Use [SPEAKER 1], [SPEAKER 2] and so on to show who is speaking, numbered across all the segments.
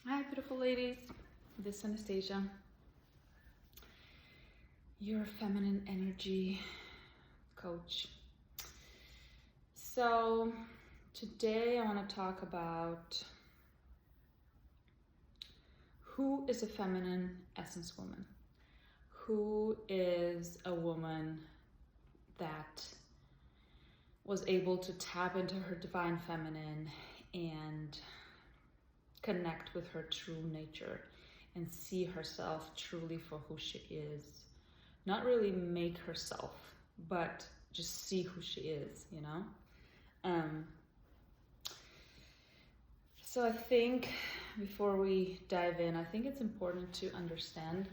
[SPEAKER 1] Hi, beautiful ladies. This is Anastasia, your feminine energy coach. So, today I want to talk about who is a feminine essence woman? Who is a woman that was able to tap into her divine feminine and connect with her true nature and see herself truly for who she is. Not really make herself, but just see who she is, you know? So I think before we dive in, I think it's important to understand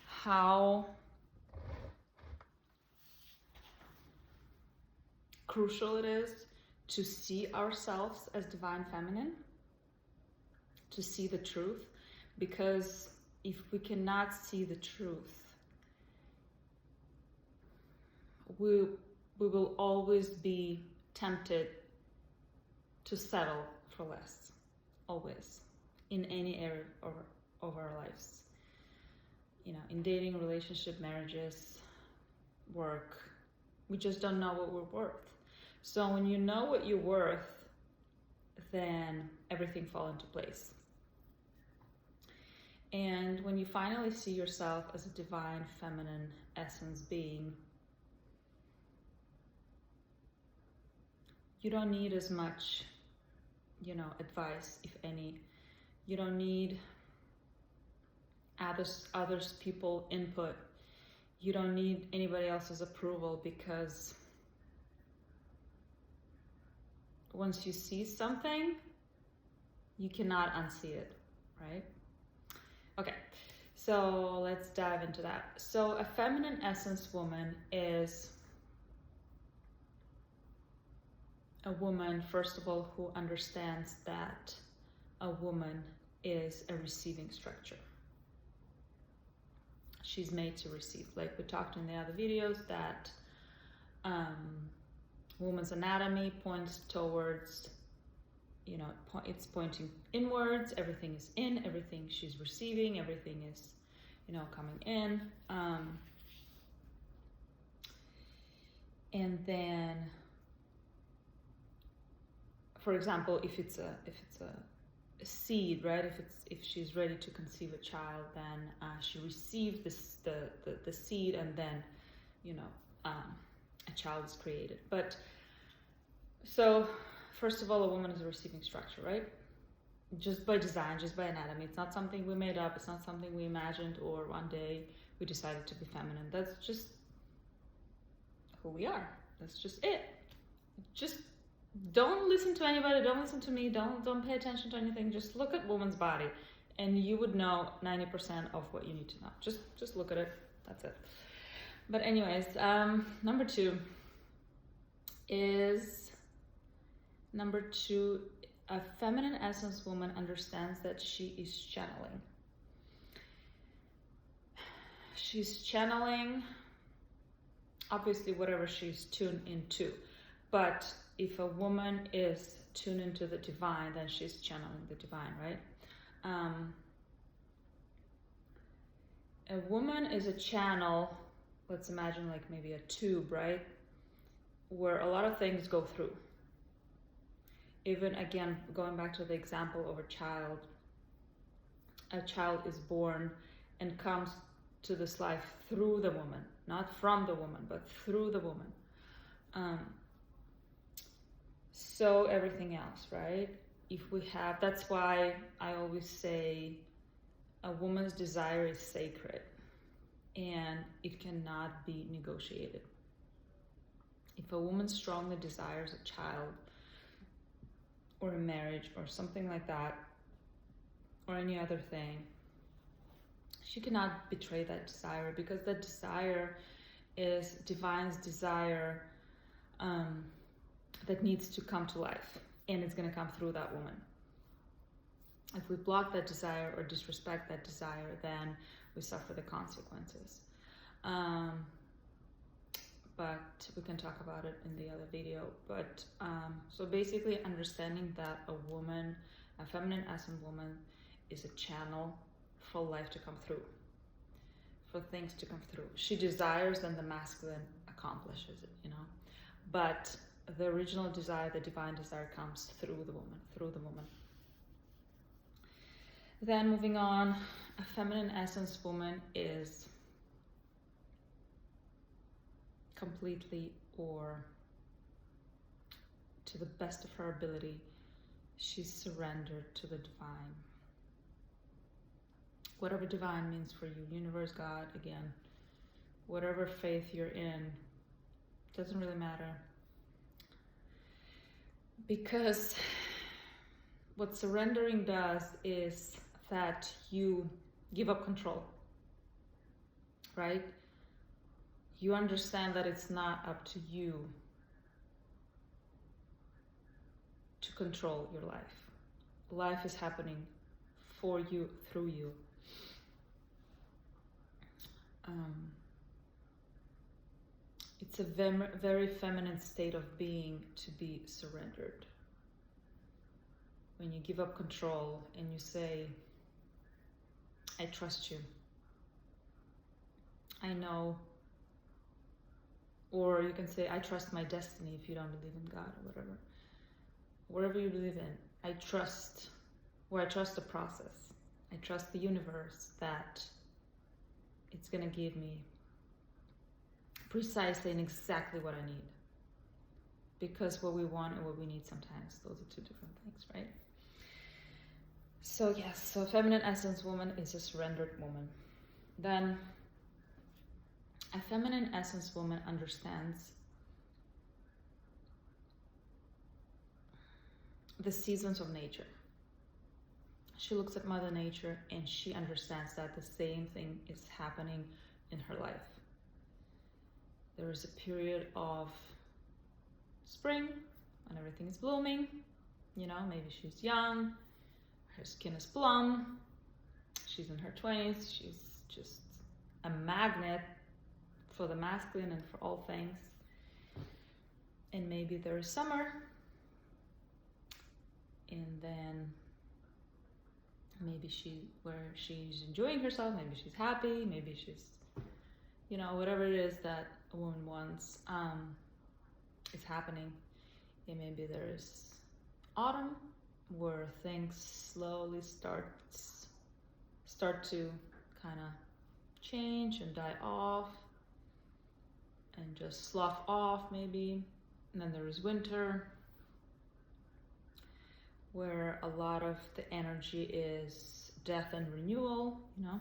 [SPEAKER 1] how crucial it is to see ourselves as divine feminine, to see the truth, because if we cannot see the truth, we will always be tempted to settle for less, always, in any area of our lives. You know, in dating, relationship, marriages, work, we just don't know what we're worth. So when you know what you're worth, then everything falls into place. And when you finally see yourself as a divine feminine essence being, you don't need as much, advice, if any. You don't need others people input. You don't need anybody else's approval, because once you see something, you cannot unsee it, right? Okay, so let's dive into that. So a feminine essence woman is a woman, first of all, who understands that a woman is a receiving structure. She's made to receive. Like we talked in the other videos, that woman's anatomy points towards, it's pointing inwards. Everything is in, everything she's receiving, everything is, coming in. And then, for example, if it's a seed, right? If she's ready to conceive a child, then she receives the seed, and then a child is created. But so first of all, a woman is a receiving structure, right? Just by design, just by anatomy. It's not something we made up. It's not something we imagined, or one day we decided to be feminine. That's just who we are. That's just it. Just don't listen to anybody. Don't listen to me. Don't pay attention to anything. Just look at woman's body, and you would know 90% of what you need to know. Just look at it. That's it. But anyways, number two, a feminine essence woman understands that she is channeling. She's channeling, obviously, whatever she's tuned into. But if a woman is tuned into the divine, then she's channeling the divine, right? A woman is a channel. Let's imagine like maybe a tube, right? Where a lot of things go through. Even again, going back to the example of a child is born and comes to this life through the woman, not from the woman, but through the woman. So everything else, right? That's why I always say a woman's desire is sacred and it cannot be negotiated. If a woman strongly desires a child or a marriage or something like that, or any other thing, she cannot betray that desire, because that desire is divine's desire that needs to come to life, and it's going to come through that woman. If we block that desire or disrespect that desire, then we suffer the consequences. but we can talk about it in the other video. But so basically understanding that a woman, a feminine essence woman, is a channel for life to come through, for things to come through. She desires and the masculine accomplishes it, you know. But the original desire, the divine desire, comes through the woman. Then moving on, a feminine essence woman is completely, or to the best of her ability, she's surrendered to the divine. Whatever divine means for you, universe, God, again, whatever faith you're in, doesn't really matter. Because what surrendering does is that you give up control, right? You understand that it's not up to you to control your life. Life is happening for you, through you. It's a very feminine state of being to be surrendered. When you give up control and you say, I trust you. I know. Or you can say, I trust my destiny if you don't believe in God or whatever. Whatever you believe in, I trust, or I trust the process. I trust the universe that it's going to give me precisely and exactly what I need. Because what we want and what we need sometimes, those are two different things, right? So yes, so feminine essence woman is a surrendered woman. Then a feminine essence woman understands the seasons of nature. She looks at Mother Nature and she understands that the same thing is happening in her life. There is a period of spring when everything is blooming. You know, maybe she's young, her skin is plump, she's in her 20s, she's just a magnet for the masculine and for all things. And maybe there is summer, and then maybe she's enjoying herself, maybe she's happy, maybe she's, you know, whatever it is that a woman wants is happening. And maybe there's autumn, where things slowly start to kind of change and die off and just slough off maybe. And then there is winter, where a lot of the energy is death and renewal, you know.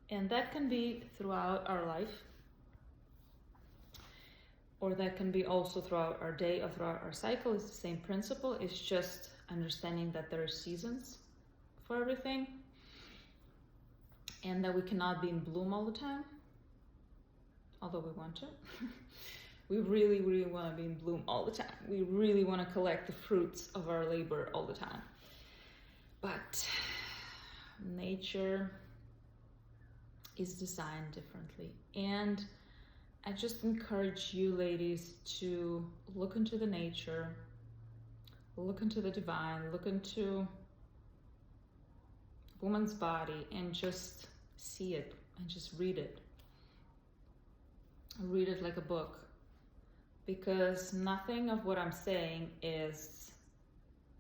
[SPEAKER 1] And that can be throughout our life, or that can be also throughout our day or throughout our cycle. It's the same principle. It's just understanding that there are seasons for everything, and that we cannot be in bloom all the time, although we want to. We really, really want to be in bloom all the time. We really want to collect the fruits of our labor all the time. But nature is designed differently. And I just encourage you ladies to look into the nature, look into the divine, look into woman's body, and just see it and just read it. Read it like a book. Because nothing of what I'm saying is,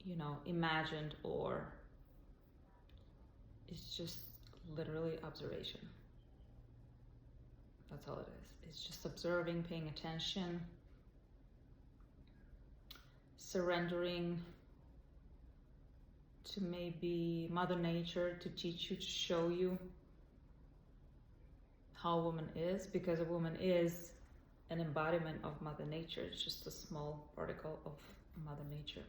[SPEAKER 1] you know, imagined, or it's just literally observation. That's all it is. It's just observing, paying attention, surrendering to maybe Mother Nature to teach you, to show you how a woman is, because a woman is an embodiment of Mother Nature. It's just a small particle of Mother Nature.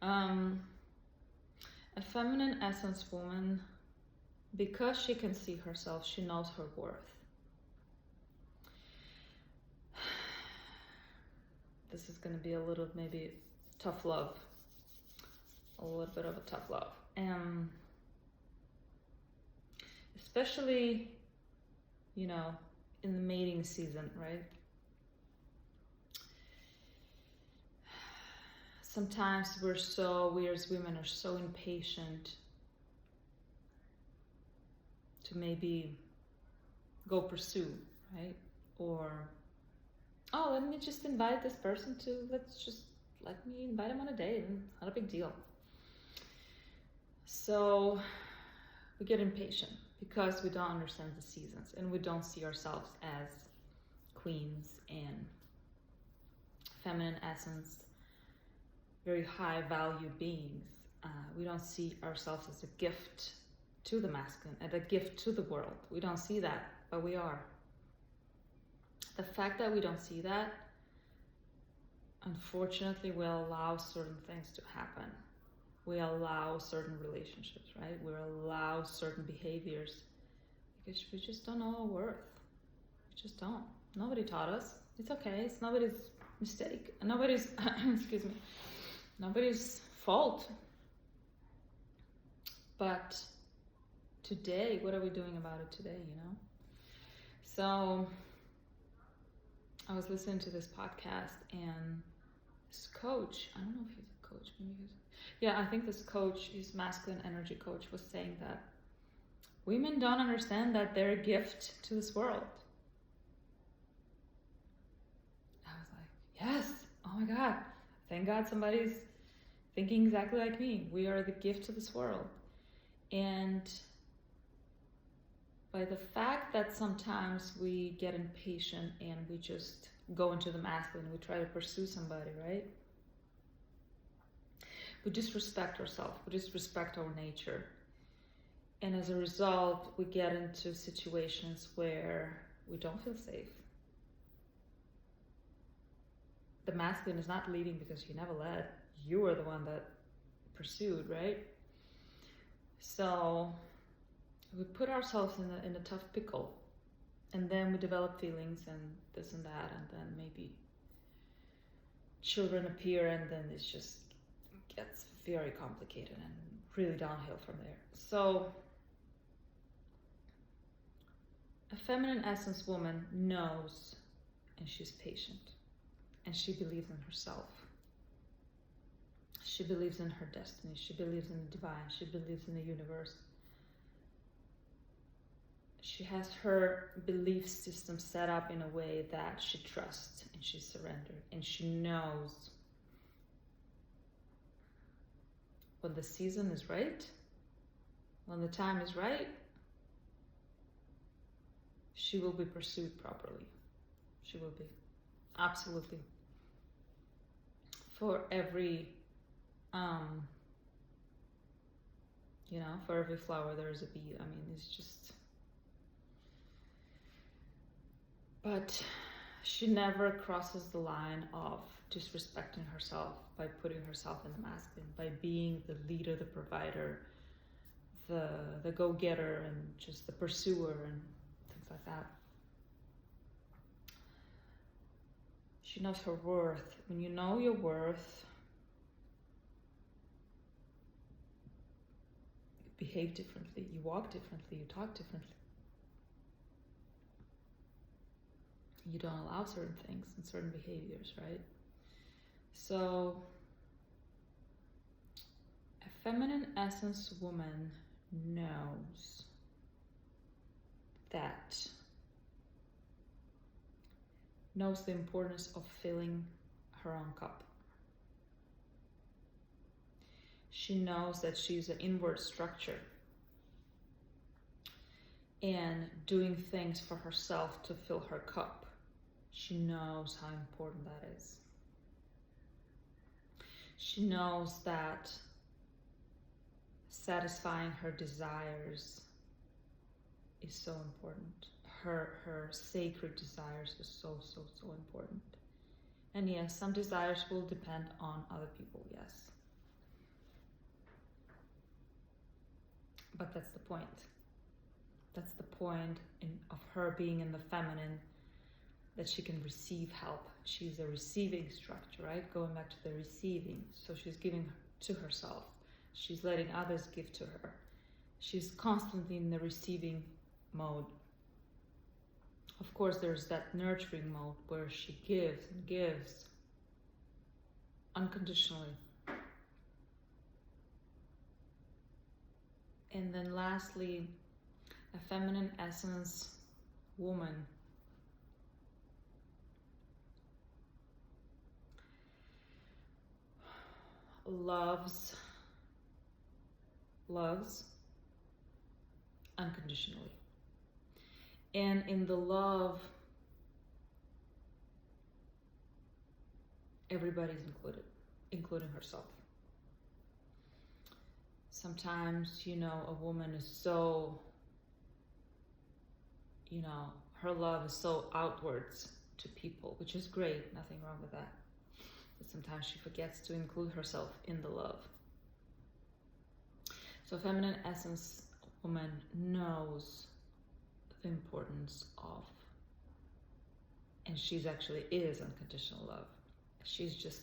[SPEAKER 1] A feminine essence woman, because she can see herself, she knows her worth. This is going to be a little, maybe, tough love. A little bit of a tough love. Especially, you know, in the mating season, right? Sometimes we as women are so impatient to maybe go pursue, right? Or, oh, let me just invite this person let me invite him on a date, and not a big deal. So we get impatient because we don't understand the seasons and we don't see ourselves as queens and feminine essence, very high value beings. We don't see ourselves as a gift to the masculine and a gift to the world. We don't see that, but we are. The fact that we don't see that, unfortunately, will allow certain things to happen. We allow certain relationships, right? We allow certain behaviors because we just don't know our worth. We just don't. Nobody taught us. It's okay. It's nobody's mistake. Nobody's, excuse me, nobody's fault. But today, what are we doing about it today, you know? So I was listening to this podcast and this coach, I don't know if he's a coach, maybe I think this coach, his masculine energy coach, was saying that women don't understand that they're a gift to this world. I was like, yes, oh my God, thank God somebody's thinking exactly like me. We are the gift to this world. And by the fact that sometimes we get impatient and we just go into the masculine, we try to pursue somebody, right? We disrespect ourselves, we disrespect our nature. And as a result, we get into situations where we don't feel safe. The masculine is not leading because you never led. You were the one that pursued, right? So we put ourselves in a tough pickle, and then we develop feelings and this and that, and then maybe children appear, and then it just gets very complicated and really downhill from there. So a feminine essence woman knows, and she's patient, and she believes in herself. She believes in her destiny. She believes in the divine. She believes in the universe. She has her belief system set up in a way that she trusts and she surrenders, and she knows when the season is right, when the time is right, she will be pursued properly. She will be. Absolutely. For every for every flower there is a bee. I mean, it's just, but she never crosses the line of disrespecting herself by putting herself in the masculine, by being the leader, the provider, the go-getter, and just the pursuer and things like that. She knows her worth. When you know your worth, you behave differently, you walk differently, you talk differently. You don't allow certain things and certain behaviors, right? So a feminine essence woman knows the importance of filling her own cup. She knows that she's an inward structure, and doing things for herself to fill her cup. She knows how important that is. She knows that satisfying her desires is so important. Her sacred desires is so important. And yes, some desires will depend on other people, yes. But that's the point. That's the point of her being in the feminine, that she can receive help. She's a receiving structure, right? Going back to the receiving. So she's giving to herself. She's letting others give to her. She's constantly in the receiving mode. Of course, there's that nurturing mode where she gives and gives unconditionally. And then lastly, a feminine essence woman loves unconditionally. And in the love, everybody's included, including herself. Sometimes, a woman is so, her love is so outwards to people, which is great, nothing wrong with that. But sometimes she forgets to include herself in the love. So feminine essence woman knows the importance of, and she's actually is unconditional love. She's just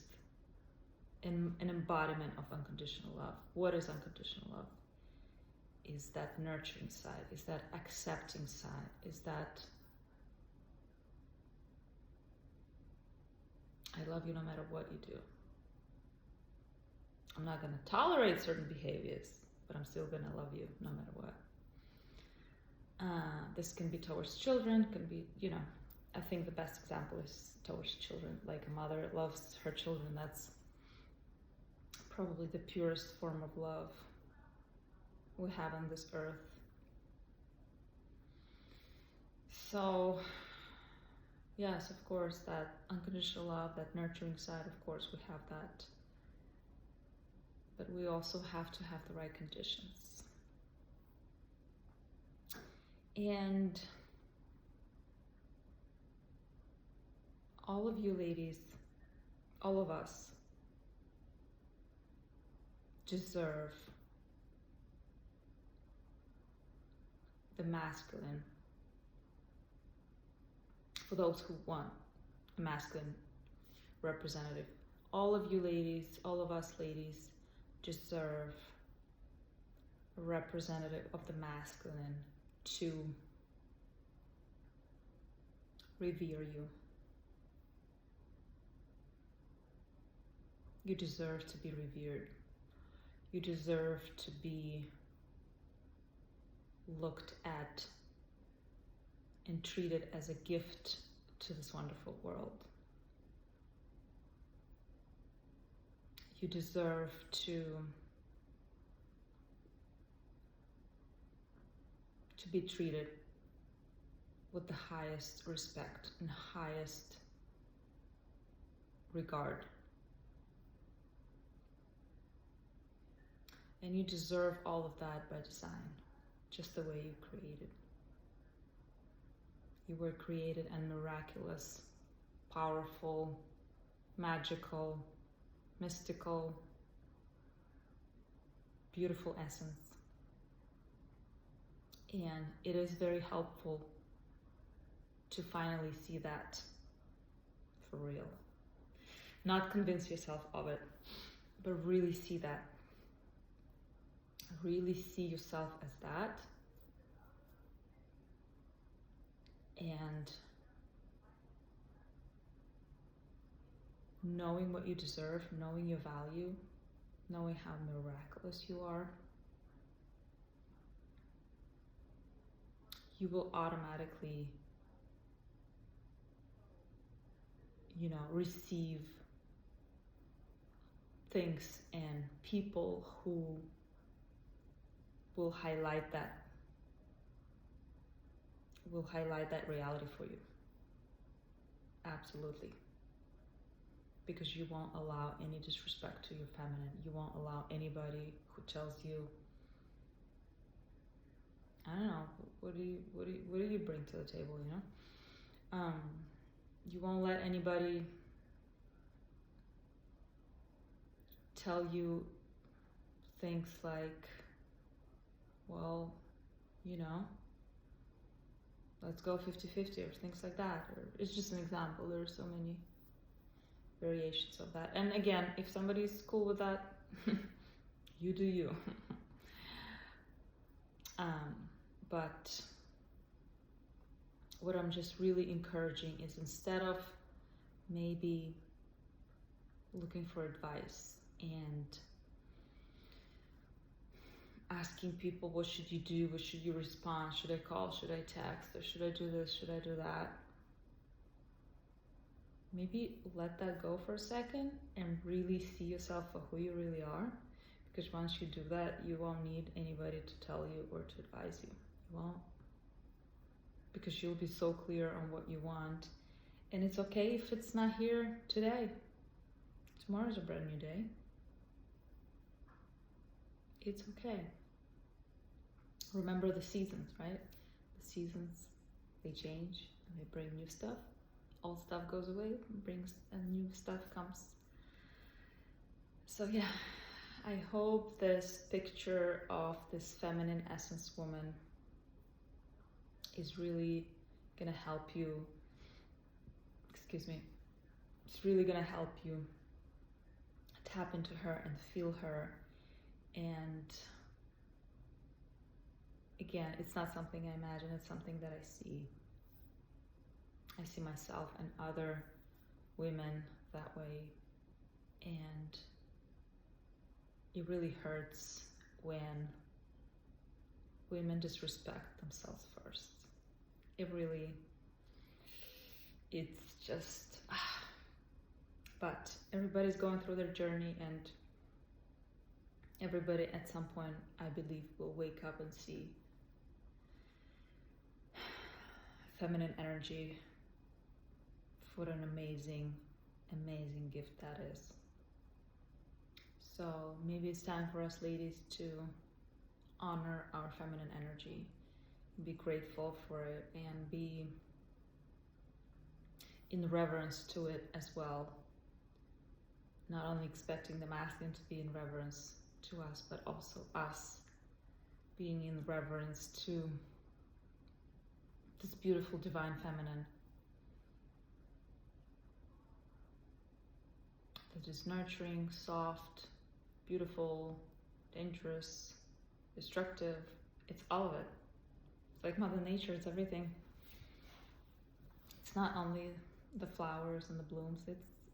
[SPEAKER 1] an embodiment of unconditional love. What is unconditional love? Is that nurturing side, is that accepting side, is that I love you no matter what you do. I'm not going to tolerate certain behaviors, but I'm still going to love you no matter what. This can be towards children, can be, I think the best example is towards children. Like a mother loves her children. That's probably the purest form of love we have on this earth. So, yes, of course, that unconditional love, that nurturing side, of course, we have that. But we also have to have the right conditions. And all of you ladies, all of us, deserve the masculine. For those who want a masculine representative, all of you ladies, all of us ladies, deserve a representative of the masculine to revere you. You deserve to be revered. You deserve to be looked at and treated as a gift to this wonderful world. You deserve to be treated with the highest respect and highest regard. And you deserve all of that by design, just the way you created. You were created a miraculous, powerful, magical, mystical, beautiful essence. And it is very helpful to finally see that for real. Not convince yourself of it, but really see that. Really see yourself as that. And knowing what you deserve, knowing your value, knowing how miraculous you are, you will automatically, receive things and people who will highlight that reality for you. Absolutely. Because you won't allow any disrespect to your feminine. You won't allow anybody who tells you, I don't know, what do you bring to the table, You won't let anybody tell you things like, well, let's go 50-50 or things like that. Or it's just an example. There are so many variations of that. And again, if somebody's cool with that, you do you. But what I'm just really encouraging is, instead of maybe looking for advice and asking people, what should you do, what should you respond, should I call, should I text, or should I do this, should I do that, maybe let that go for a second and really see yourself for who you really are. Because once you do that, you won't need anybody to tell you or to advise you. You won't. Because you'll be so clear on what you want. And it's okay if it's not here today. Tomorrow's a brand new day. It's okay. Remember the seasons, right? The seasons, they change and they bring new stuff. Old stuff goes away, brings and new stuff comes. So yeah, I hope this picture of this feminine essence woman is really gonna help you, it's really gonna help you tap into her and feel her. And again, it's not something I imagine, it's something that I see. I see myself and other women that way, and it really hurts when women disrespect themselves first. It really, it's just, but everybody's going through their journey, and everybody at some point, I believe, will wake up and see feminine energy. What an amazing, amazing gift that is. So maybe it's time for us ladies to honor our feminine energy, be grateful for it, and be in reverence to it as well. Not only expecting the masculine to be in reverence to us, but also us being in reverence to this beautiful divine feminine that is nurturing, soft, beautiful, dangerous, destructive. It's all of it. It's like Mother Nature, it's everything. It's not only the flowers and the blooms,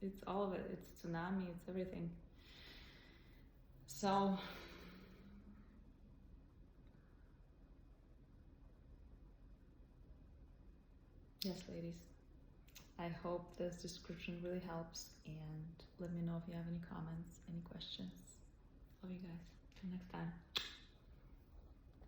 [SPEAKER 1] it's all of it. It's tsunami, it's everything. So yes, ladies, I hope this description really helps, and let me know if you have any comments, any questions. Love you guys. Till next time.